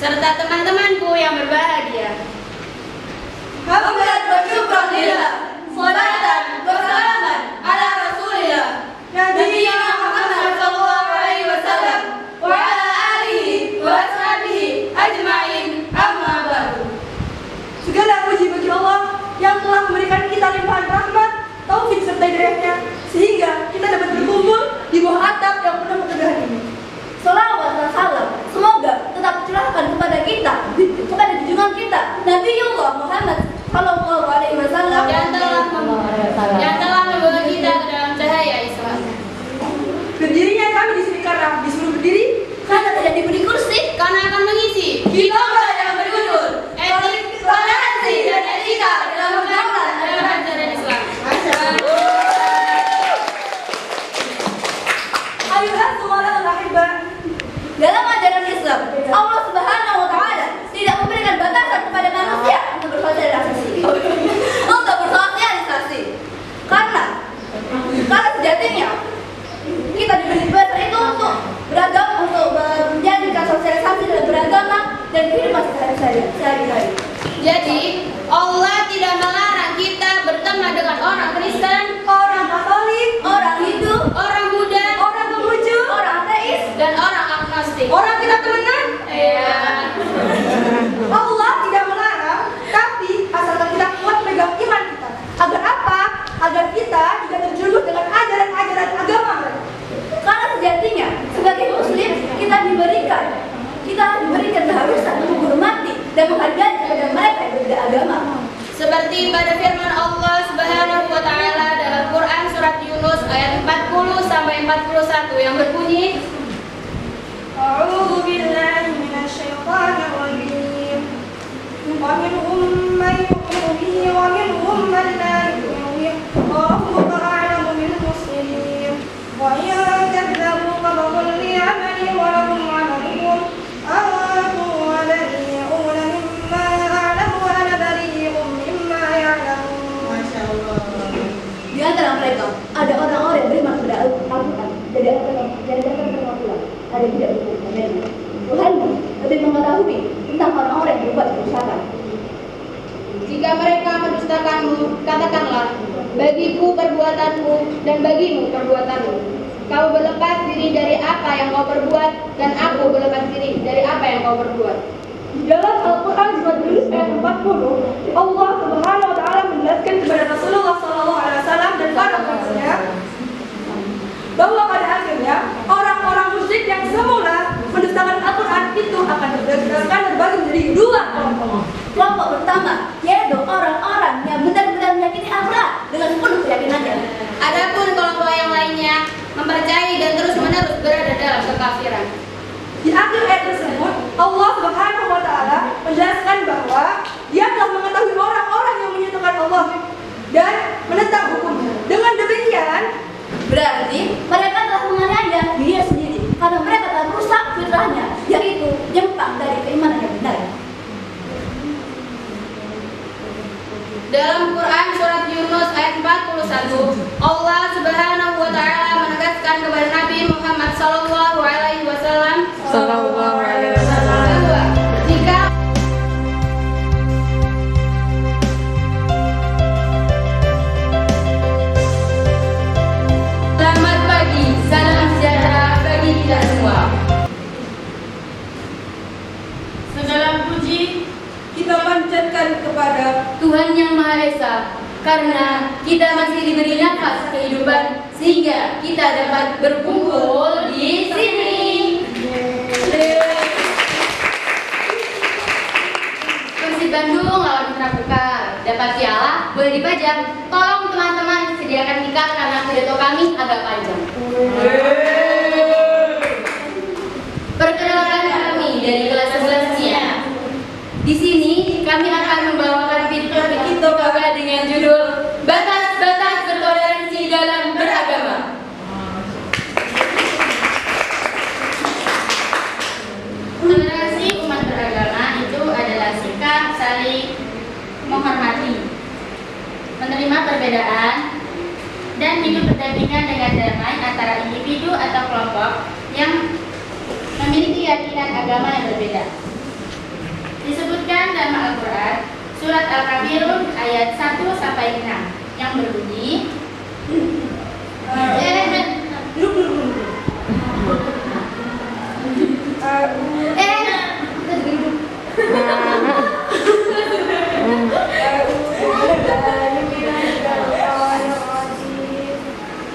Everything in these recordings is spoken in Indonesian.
serta teman-temanku yang berbahagia. Hamdan wa syukran lillah. Salatan wa salaman ala Rasulillah Nabiyyina Muhammad sallallahu alaihi wasallam wa ala alihi wa ashabihi ajma'in. Amma ba'du. Segala puji bagi Allah yang telah memberikan kita limpahan rahmat, taufik serta hidayahnya sehingga kita dapat berkumpul di bawah atap yang penuh ketegahan ini. Salawat dan salam semoga tetap tercurahkan kepada kita, kepada junjungan kita Nabiullah Muhammad sallallahu alaihi wasallam yang telah membawa kita ke dalam cahaya Islam. Berdirinya kami di sini karena disuruh berdiri, karena tidak diberi kursi, Karena akan mengisi kita yang berjudul Etik, Toleransi, dan Etika dalam Pergaulan dalam ajaran Islam. Ayuhah semuanya ahibah. Dalam ajaran Islam, Allah Subhanahu wa taala tidak memberikan batasan kepada manusia untuk bersosialisasi. Karena sejatinya kita diberi bahasa itu untuk beragama, untuk menjadikan sosialisasi dalam beragama dan kehidupan sehari-hari. Jadi, Allah tidak melarang kita berteman dengan orang Kristen, Orang Katolik, orang Hindu, orang Buddha, orang Konghucu, orang ateis, dan orang agnostik. orang tidak temenan. Iya. Allah tidak melarang, tapi asalkan kita kuat pegang iman kita. Agar apa? Agar kita tidak terjerumus dengan ajaran-ajaran agama mereka. Karena sejatinya sebagai Muslim kita diberikan keharusan untuk menghormati dan menghargai kepada mereka yang berbeda agama. Seperti pada firman Allah Subhanahu wa taala dalam Quran surat Yunus ayat 40 sampai 41 yang berbunyi, A'udzu billahi minasyaitonir rajim. Wa minhum man yu'minu bihi wa minhum man la yu'minu bihi. Wa rabbuka a'lamu bil muslimin. Wa in kadzabuka faqul li 'amali wa lakum 'amalukum. Antum bari'una mimma a'lamu wa ana bari'un mimma ya'lamun. Masyaallah. Di antara mereka ada orang-orang yang beriman kepada Al-Quran dan datang Tuhan. Ada yang tidak beriman dengannya. Tuhan lebih mengetahui tentang orang-orang yang berbuat kerusakan. jika mereka mendustakanmu, katakanlah, bagiku perbuatanmu dan bagimu perbuatanmu. Kau berlepas diri dari apa yang kau perbuat dan aku berlepas diri dari apa yang kau perbuat. Di dalam Al-Quran surat Yunus ayat 40, Allah Subhanahu wa taala menjelaskan kepada Rasulullah sallallahu alaihi wasallam dan para sahabatnya bahwa pada akhirnya orang-orang musyrik yang semula mendustakan Al-Quran itu akan terbagi menjadi dua kelompok. Kelompok pertama yaitu orang-orang yang benar-benar meyakini Al-Quran dengan penuh keyakinannya. Adapun kelompok yang lainnya mempercayai dan terus-menerus berada dalam kekafiran. Di akhir ayat tersebut, Allah Subhanahu wa taala menjelaskan bahwa Dia telah mengetahui orang-orang yang menyekutukan Allah dan menentang hukumnya. Dengan demikian, berarti mereka telah menganiaya dirinya sendiri karena mereka telah merusak fitrahnya, yaitu nyimpang dari keimanan yang benar. Dalam Quran surat Yunus ayat 41, Allah Subhanahu wa taala menegaskan kepada Nabi Muhammad sallallahu alaihi wasallam bahwa jika selamat pagi, salam sejahtera bagi kita semua. Segala puji kita panjatkan kepada Tuhan yang Maha Esa, karena kita masih diberi nafas kehidupan sehingga kita dapat berkumpul di sini. Persib Bandung lawan Pramuka dapat piala, boleh dipajang. Tolong teman-teman sediakan tikar karena pidato kami agak panjang. Perkenalkan kami dari kelas 11-nya. Di sini kami akan membawakan fitur Toga dengan judul Batas-batas bertoleransi dalam beragama. Toleransi umat beragama itu adalah sikap saling menghormati, menerima perbedaan, dan hidup berdampingan dengan damai antara individu atau kelompok yang memiliki keyakinan agama yang berbeda. surat Al-Kafirun ayat 1 sampai 6 yang berbunyi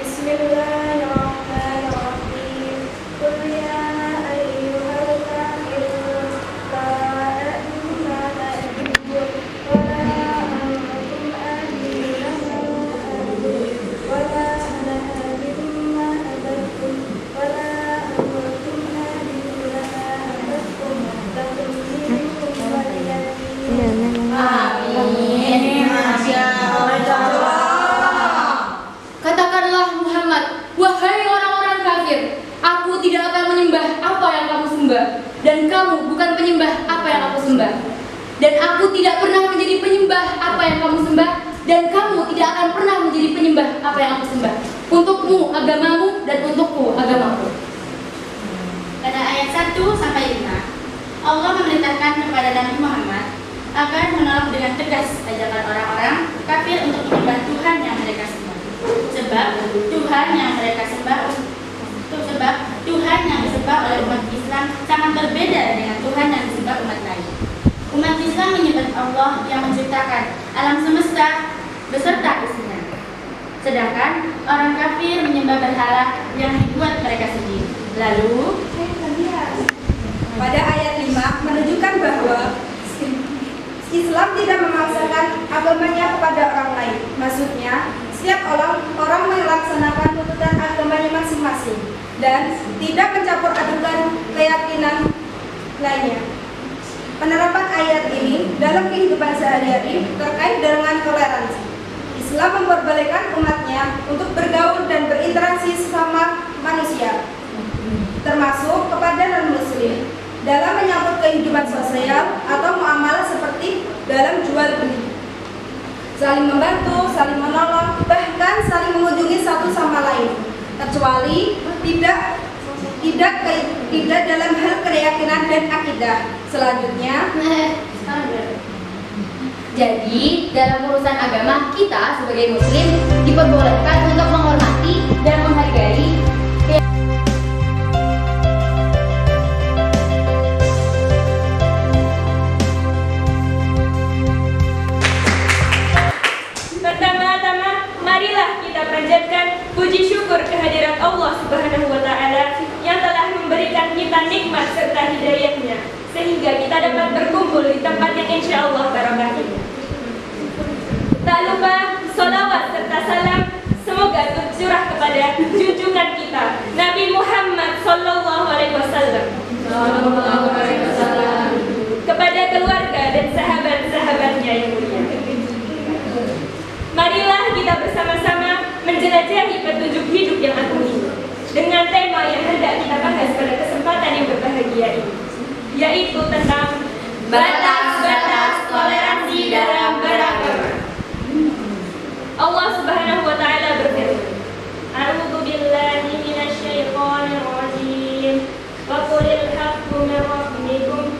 Bismillahirrahmanirrahim. Qul ya ayyuhal kafirun la a'budu ma ta'budun wa la antum a'buduna ma a'budu wa la ana a'budu ma a'badtum wa la antum a'buduna ma a'badtum lakum dinukum waliya din. Amin. Masya Allah. Katakanlah Muhammad, wahai orang-orang kafir, aku tidak akan menyembah apa yang kamu sembah, dan kamu bukan penyembah apa yang aku sembah. Dan aku tidak pernah menjadi penyembah apa yang kamu sembah, dan kamu tidak akan pernah menjadi penyembah apa yang aku sembah. Untukmu agamamu dan untukku agamaku. Pada ayat 1 sampai 5, Allah memerintahkan kepada Nabi Muhammad agar menolak dengan tegas ajakan orang-orang kafir untuk menyembah Tuhan yang mereka sembah. Sebab Tuhan yang disembah oleh umat Islam sangat berbeda dengan Tuhan yang disembah umat lain. Umat Islam menyembah Allah yang menciptakan alam semesta beserta isinya. Sedangkan orang kafir menyembah berhala yang dibuat mereka sendiri. Lalu pada ayat 5 menunjukkan bahwa Islam tidak memaksakan agamanya kepada orang lain. Maksudnya, setiap orang melaksanakan tuntutan agamanya masing-masing dan tidak mencampur adukan keyakinan lainnya. Penerapan ayat ini dalam kehidupan sehari-hari terkait dengan toleransi. Islam memperbolehkan umatnya untuk bergaul dan berinteraksi sesama manusia, termasuk kepada non-muslim, dalam menyangkut kehidupan sosial atau muamalah seperti dalam jual beli, saling membantu, saling menolong, bahkan saling mengunjungi satu sama lain, kecuali tidak dalam hal keyakinan dan akidah. Selanjutnya, Jadi, dalam urusan agama, kita sebagai muslim diperbolehkan untuk menghormati dan menghargai Pertama-tama, marilah kita panjatkan puji syukur kehadirat Allah Subhanahu wa Ta'ala yang telah memberikan kita nikmat serta hidayahnya, sehingga kita dapat berkumpul di tempat yang insya Allah barokah ini. Tak lupa sholawat serta salam semoga tercurah kepada junjungan kita Nabi Muhammad Sallallahu Alaihi Wasallam, kepada keluarga dan sahabat-sahabatnya yang mulia. Marilah kita bersama-sama menjelajahi petunjuk hidup yang agung ini dengan tema yang hendak kita bahas pada kesempatan yang berbahagia ini, yaitu tentang batas-batas toleransi dalam beragama. Allah Subhanahu wa Ta'ala berfirman, A'udzu billahi minasy syaithanir rajim. Wa qulil haqqu min rabbikum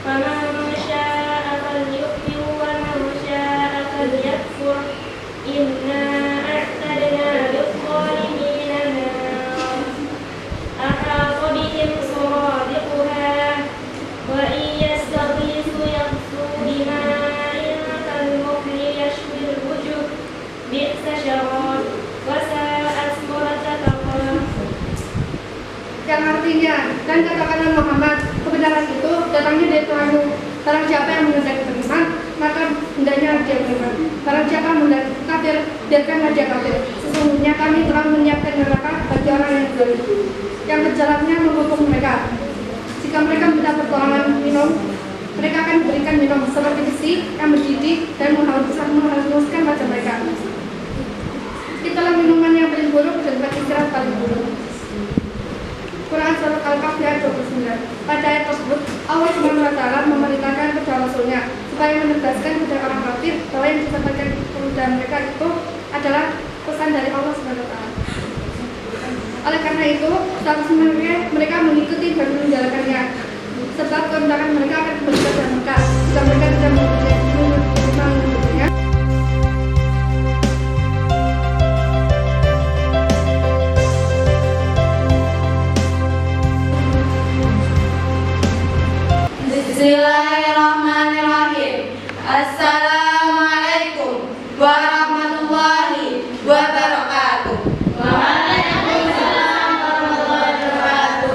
faman syaa'a falyu'min wa man syaa'a falyakfur. Inna a'tadna lidh-dhalimina naran ahata bihim suradiquha wa in yastaghithu yaghfu bima'in kalmuhli yashwil wujuh bi'sa syarab wa sa'at murtafaqah. Yang artinya, dan katakanlah Muhammad, kebenaran itu datangnya dari Tuhanmu. Barang siapa yang menghendaki beriman, maka hendaknya dia beriman. Barang siapa menghendaki kafir, biarkanlah dia kafir. Sesungguhnya kami telah menyiapkan neraka bagi orang yang zalim, yang berjalannya menghukum mereka. Jika mereka minta pertolongan minum, mereka akan diberikan minum seperti besi yang mendidih dan menghanguskan wajah mereka. Itulah minuman yang paling buruk dan tempat istirahat paling buruk. Quran Surat Al-Kahfi ayat 29. Pada ayat tersebut, Allah SWT memerintahkan kepada Rasulnya supaya menegaskan kepada orang kafir bahwa yang disampaikan kepada mereka itu adalah pesan dari Allah SWT. Oleh karena itu, seharusnya mereka mengikuti dan menjalankannya, sebab keundangan mereka akan kembali kepada mereka jika mereka tidak mengikuti Bismillahirrahmanirrahim. Assalamualaikum warahmatullahi wabarakatuh. Waalaikumsalam warahmatullahi wabarakatuh.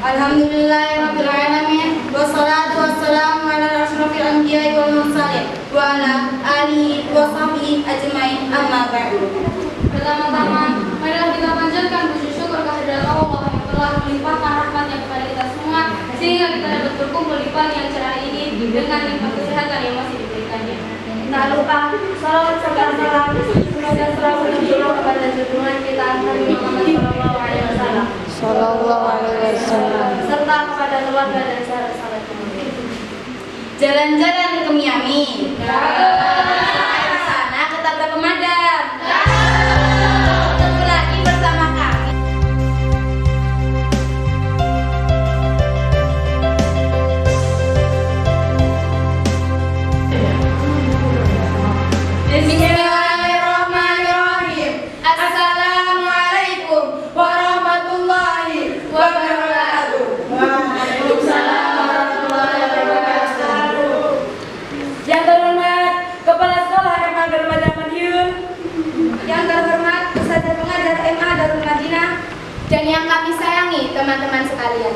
Alhamdulillahirabbil alamin wassalatu wassalamu ala asyrofil anbiya'i wal mursalin wa ala alihi wa sahbihi ajmain amma ba'du. Pertama-tama, marilah kita panjatkan puji syukur kehadirat Allah yang telah melimpahkan rahmat-Nya kepada kita semua sehingga kita dapat berkumpul di pagi yang cerah ini dengan nikmat kesehatan yang masih diberikannya. Tak lupa salawat serta salam semoga selalu tercurah kepada junjungan kita Nabi Muhammad Sallallahu Alaihi Wasallam serta kepada keluarga dan sahabat-sahabat Nabi. Jalan-jalan ke Miami. Sampai di sana ke Tabla Pemadam. Ketemu lagi bersama kami. Bismillahirrahmanirrahim. Assalamualaikum warahmatullahi wabarakatuh. Waalaikumsalam warahmatullahi wabarakatuh. Yang terhormat Kepala Sekolah MA Darul Madinah Madiun, Yang terhormat Ustazah Pengajar MA Darul Madinah, dan yang kami sayangi teman-teman sekalian.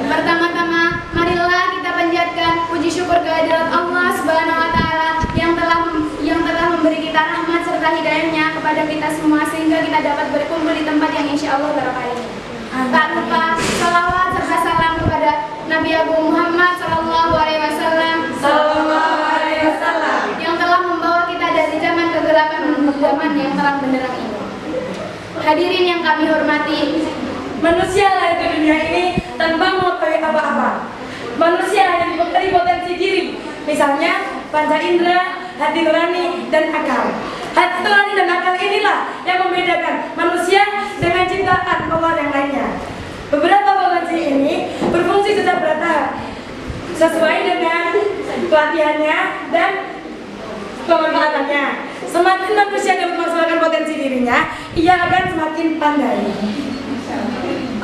Pertama-tama, marilah kita panjatkan puji syukur kehadirat Allah Subhanahu wa taala yang telah memberi kita rahmat serta hidayahnya kepada kita semua sehingga kita dapat berkumpul di tempat yang insyaallah barokah ini. Tak lupa salawat serta salam kepada Nabi Agung Muhammad Sallallahu Alaihi Wasallam yang telah membawa kita dari zaman kegelapan menuju zaman yang terang benderang ini. Hadirin yang kami hormati, manusia lahir ke dunia ini tanpa mengetahui apa-apa. Manusia hanya dibekali potensi diri, misalnya panca indera, hati nurani, dan akal. Hati nurani dan akal inilah yang membedakan manusia dengan ciptaan Allah yang lainnya. Beberapa potensi ini berfungsi secara bertahap sesuai dengan pelatihannya dan pemanfaatannya. Semakin manusia dapat memaksimalkan potensi dirinya, ia akan semakin pandai.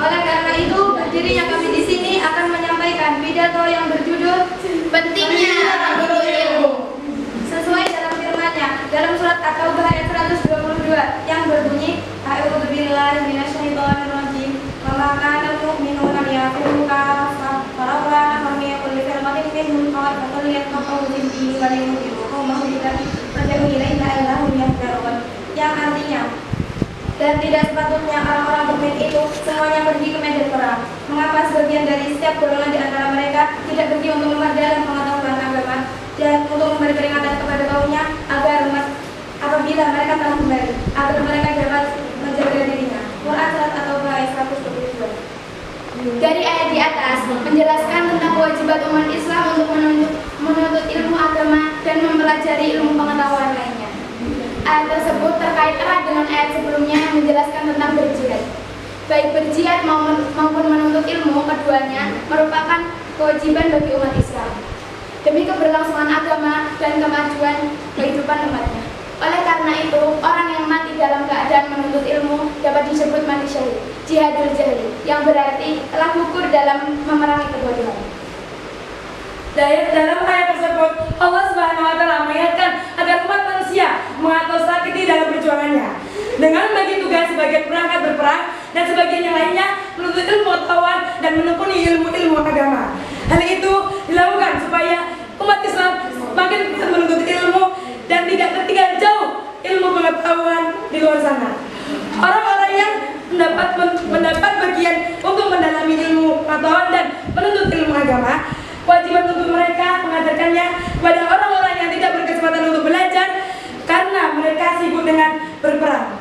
oleh karena itu berdirinya kami di sini akan menyampaikan pidato yang berjudul Pentingnya Menuntut Ilmu. Sesuai dalam firman-Nya dalam surat At-Taubah ayat 122 yang berbunyi, A'udzu billahi minasyaitonir rajim. Wa ma kana al-mu'minuna liyaqulu kafah farawla kami kulli firmatin minhum qawlan yaqulu bihi wa yu'minu qawmahu billahi fad'u ilaina illahum yahdharun. Yang artinya, dan tidak sepatutnya orang-orang mukmin itu semuanya pergi ke medan perang. Mengapa sebagian dari setiap golongan di antara mereka tidak pergi untuk memperdalam pengetahuan agama dan untuk memberi peringatan kepada kaumnya agar apabila mereka telah kembali, agar mereka dapat menjaga dirinya. Quran surat At-Taubah ayat 122. Dari ayat di atas menjelaskan tentang kewajiban umat Islam untuk menuntut ilmu agama dan mempelajari ilmu pengetahuan lainnya. Ayat tersebut terkait erat dengan ayat sebelumnya yang menjelaskan tentang berjihad. Baik berjihad maupun menuntut ilmu, keduanya merupakan kewajiban bagi umat Islam demi keberlangsungan agama dan kemajuan kehidupan umatnya. Oleh karena itu, orang yang mati dalam keadaan menuntut ilmu dapat disebut mati syahid, jihadul jahil, yang berarti telah gugur dalam memerangi kebodohan. Dalam ayat tersebut, Allah Subhanahu wa taala mengingatkan agar umat manusia mengatur strategi dalam perjuangannya dengan membagi tugas sebagian berangkat berperang dan sebagian yang lainnya menuntut ilmu pengetahuan dan menekuni ilmu-ilmu agama. Hal itu dilakukan supaya umat Islam semakin bisa menuntut ilmu dan tidak tertinggal jauh ilmu pengetahuan di luar sana. Orang-orang yang mendapat bagian untuk mendalami ilmu pengetahuan dan menuntut ilmu agama, kewajiban untuk mereka mengajarkannya kepada orang-orang yang tidak berkesempatan untuk belajar karena mereka sibuk dengan berperang.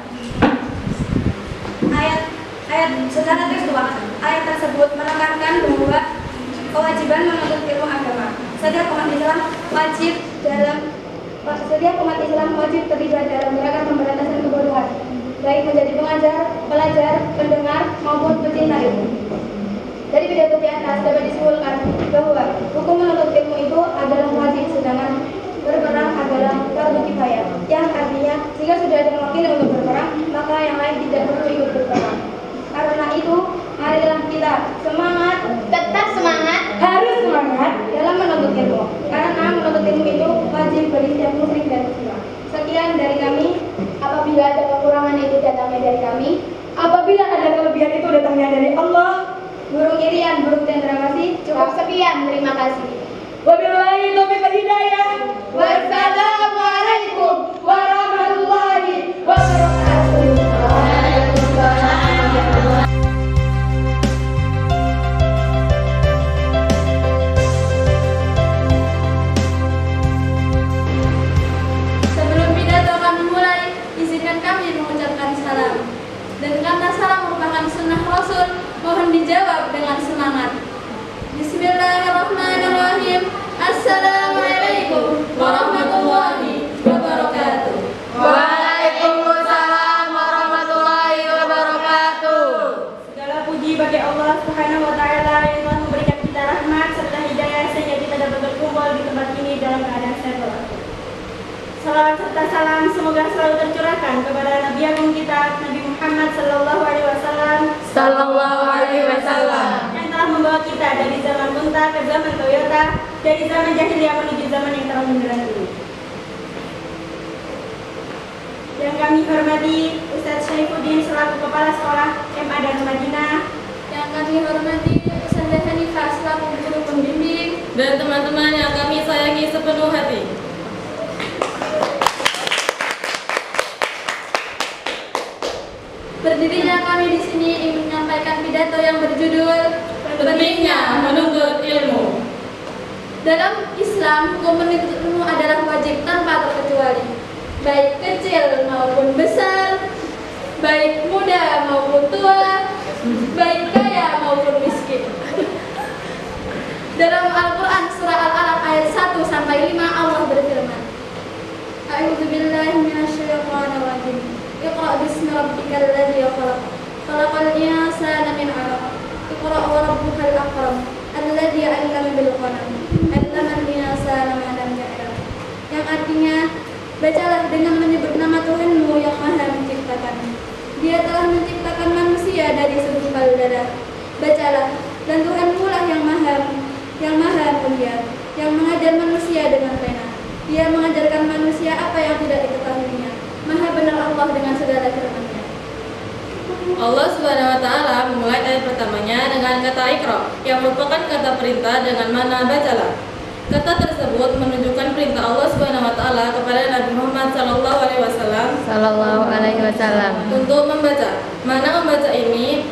Ayat secara tekstual, ayat tersebut menekankan bahwa kewajiban menuntut ilmu agama. Setiap umat Islam wajib terlibat dalam gerakan pemberantasan kebodohan, baik menjadi pengajar, pelajar, pendengar maupun pecinta ilmu. Dari pidato di atas dapat disimpulkan bahwa hukum menuntut ilmu itu adalah wajib, sedangkan berperang adalah fardu kifayah, yang artinya jika sudah ada yang wakil untuk berperang, maka yang lain tidak perlu ikut berperang. Karena itu, marilah kita semangat, tetap semangat, harus semangat dalam menuntut ilmu. Karena menuntut ilmu itu wajib bagi setiap muslim dan muslimah. Sekian dari kami. Apabila ada kekurangan itu datangnya dari kami. apabila ada kelebihan itu datangnya dari Allah. Burung irian, burung cendrawasih. Cukup sekian, terima kasih. Wabillahi taufiq wal hidayah. Wassalamualaikum warahmatullahi wabarakatuh. Sebelum pidato kami mulai, izinkan kami mengucapkan salam. Dan karena salam merupakan sunnah Rasul, mohon dijawab dengan semangat. Bismillahirrahmanirrahim. Assalamualaikum warahmatullahi wabarakatuh. Waalaikumsalam warahmatullahi wabarakatuh. Segala puji bagi Allah Subhanahu wa taala yang telah memberikan kita rahmat serta hidayah sehingga kita dapat berkumpul di tempat ini dalam keadaan sehat walafiat. Salawat serta salam semoga selalu tercurahkan kepada Nabi Agung kita Nabi Muhammad Sallallahu alaihi wasallam. yang telah membawa kita dari zaman unta ke zaman Toyota, dari zaman jahiliyah menuju zaman yang terang benderang ini. Yang kami hormati Ustadz Syaifuddin selaku Kepala Sekolah MA Darul Madinah, Yang kami hormati Ustazah Hanifah selaku guru pembimbing, dan teman-teman yang kami sayangi sepenuh hati. berdirinya kami di sini ingin menyampaikan pidato yang berjudul Pentingnya menuntut ilmu. Dalam Islam, hukum menuntut ilmu adalah wajib tanpa terkecuali, baik kecil maupun besar, baik muda maupun tua, baik kaya maupun miskin. Dalam Al-Quran surah Al-Alaq ayat 1-5 Allah berfirman, A'udzubillahi minasyaitonirrajim. Iqra bismi rabbikal ladzi khalaq. Khalaqal insana min 'alaq. Iqra wa rabbukal akram. Alladzi 'allama bil qalam. 'Allamal insana ma lam ya'lam. Yang artinya, bacalah dengan menyebut nama Tuhanmu yang Maha menciptakan. Dia telah menciptakan manusia dari segumpal darah. Bacalah, dan Tuhanmu lah yang maha mulia, yang mengajar manusia dengan pena. Dia mengajarkan manusia apa yang tidak diketahuinya. Maha benar Allah dengan segala firman-Nya. Allah Subhanahu wa taala memulai ayat pertamanya dengan kata Iqra yang merupakan kata perintah dengan makna bacalah. Kata tersebut menunjukkan perintah Allah Subhanahu wa taala kepada Nabi Muhammad sallallahu alaihi wasallam untuk membaca. Makna membaca ini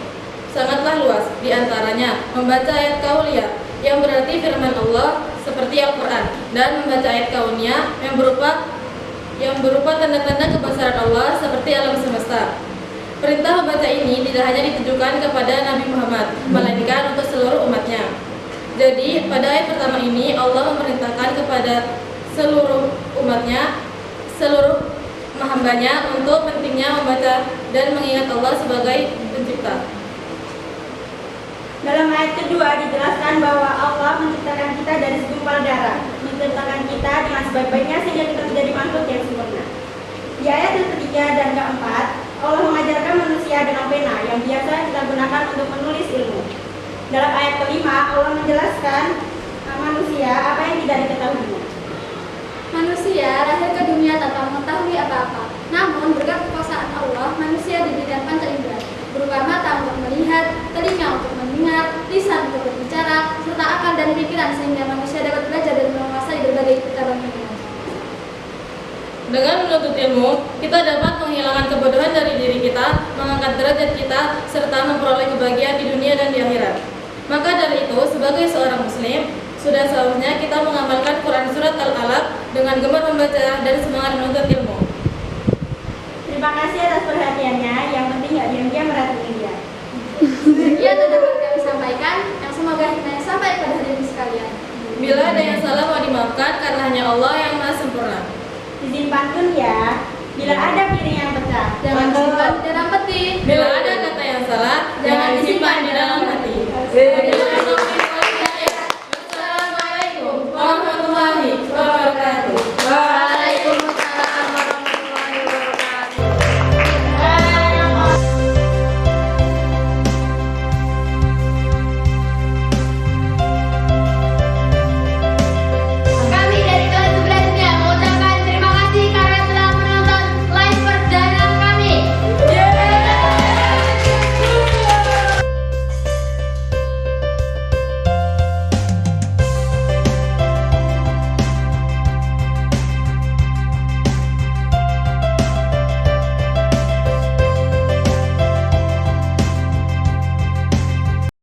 sangatlah luas, di antaranya membaca ayat kauliyah yang berarti firman Allah seperti Al-Qur'an, dan membaca ayat kauniyah yang berupa tanda-tanda kebesaran Allah seperti alam semesta. Perintah membaca ini tidak hanya ditujukan kepada Nabi Muhammad, melainkan untuk seluruh umatnya. Jadi, pada ayat pertama ini Allah memerintahkan kepada seluruh umatnya, seluruh hambanya untuk pentingnya membaca dan mengingat Allah sebagai pencipta. dalam ayat kedua dijelaskan bahwa Allah menciptakan kita dari segumpal darah, menciptakan kita dengan sebaik-baiknya sehingga kita menjadi makhluk yang sempurna. Di ayat yang ketiga dan keempat, Allah mengajarkan manusia dengan pena yang biasa kita gunakan untuk menulis ilmu. Dalam ayat kelima, Allah menjelaskan manusia apa yang tidak diketahuinya. Manusia lahir ke dunia tanpa mengetahui apa-apa. Namun berkat kekuasaan Allah, manusia diberikan panca indera berupa mata untuk melihat, telinga untuk mendengar, lisan untuk berbicara, serta akal dan pikiran sehingga manusia dapat belajar dan menguasai berbagai cabang ilmu. Dengan menuntut ilmu, kita dapat menghilangkan kebodohan dari diri kita, mengangkat derajat kita, serta memperoleh kebahagiaan di dunia dan di akhirat. Maka dari itu, sebagai seorang muslim, sudah seharusnya kita mengamalkan Quran Surat Al-Alaq dengan gemar membaca dan semangat menuntut ilmu. Terima kasih atas perhatiannya, yang penting nggak diam-diam merhatiin dia. Sekian yang dapat kami sampaikan, yang semoga hikmahnya sampai pada hadirin sekalian. Bila ada yang salah mau dimaafkan karena hanya Allah yang Maha Sempurna. Izin pantun ya, bila ada piring yang pecah, Jangan simpan di dalam peti. Bila ada kata yang salah, jangan